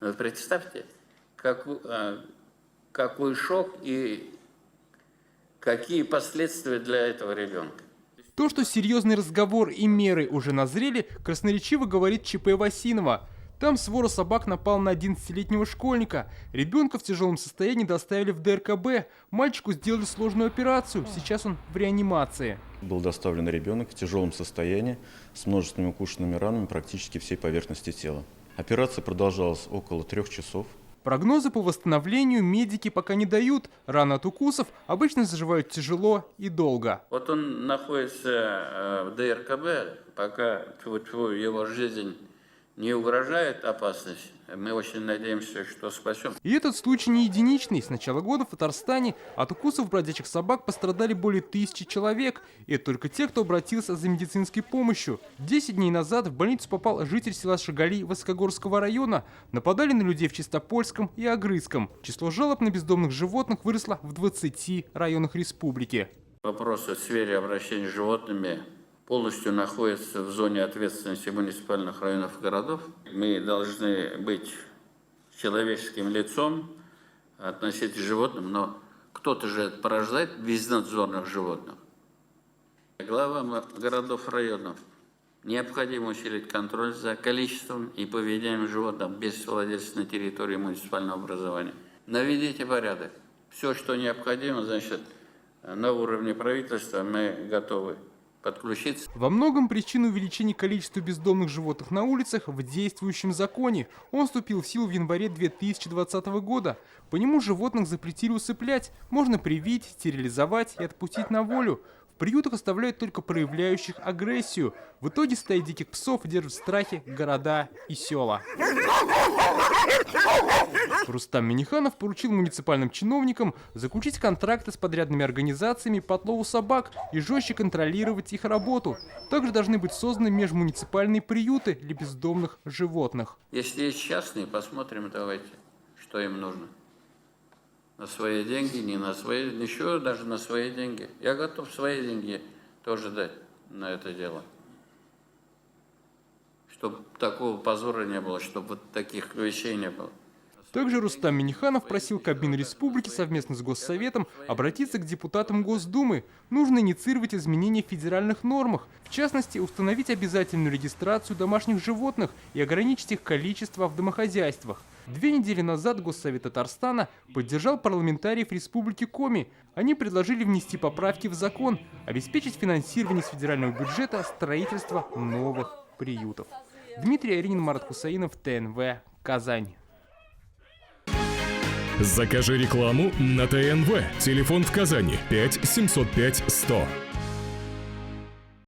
Вы представьте, какой шок и какие последствия для этого ребенка. То, что серьезный разговор и меры уже назрели, красноречиво говорит ЧП Васинова. Там свора собак напал на 11-летнего школьника. Ребенка в тяжелом состоянии доставили в ДРКБ. Мальчику сделали сложную операцию. Сейчас он в реанимации. Был доставлен ребенок в тяжелом состоянии с множественными укушенными ранами практически всей поверхности тела. Операция продолжалась около 3 часов. Прогнозы по восстановлению медики пока не дают. Раны от укусов обычно заживают тяжело и долго. Вот он находится в ДРКБ, пока его жизнь не угрожает опасность. Мы очень надеемся, что спасем. И этот случай не единичный. С начала года в Татарстане от укусов бродячих собак пострадали более 1000 человек. И это только те, кто обратился за медицинской помощью. 10 дней назад в больницу попал житель села Шагали Высокогорского района. Нападали на людей в Чистопольском и Агрызком. Число жалоб на бездомных животных выросло в 20 районах республики. Вопросы в сфере обращения с животными полностью находится в зоне ответственности муниципальных районов и городов. Мы должны быть человеческим лицом относительно животным, но кто-то же порождает безнадзорных животных. Главам городов и районов необходимо усилить контроль за количеством и поведением животных без владельца на территории муниципального образования. Наведите порядок. Все, что необходимо, значит, на уровне правительства мы готовы подключиться. Во многом причина увеличения количества бездомных животных на улицах в действующем законе. Он вступил в силу в январе 2020 года. По нему животных запретили усыплять, можно привить, стерилизовать и отпустить на волю. В приютах оставляют только проявляющих агрессию. В итоге стаи диких псов держат в страхе города и села. Рустам Минниханов поручил муниципальным чиновникам заключить контракты с подрядными организациями по отлову собак и жестче контролировать их работу. Также должны быть созданы межмуниципальные приюты для бездомных животных. Если есть частные, посмотрим, давайте, что им нужно. На свои деньги, не на свои, еще даже на свои деньги. Я готов свои деньги тоже дать на это дело. Чтобы такого позора не было, чтобы вот таких вещей не было. Также Рустам Минниханов просил Кабмин Республики совместно с Госсоветом обратиться к депутатам Госдумы. Нужно инициировать изменения в федеральных нормах, в частности, установить обязательную регистрацию домашних животных и ограничить их количество в домохозяйствах. 2 недели назад Госсовет Татарстана поддержал парламентариев Республики Коми. Они предложили внести поправки в закон, обеспечить финансирование с федерального бюджета строительства новых приютов. Дмитрий Аринин, Марат Хусаинов, ТНВ, Казань. Закажи рекламу на ТНВ. Телефон в Казани 5 705 100.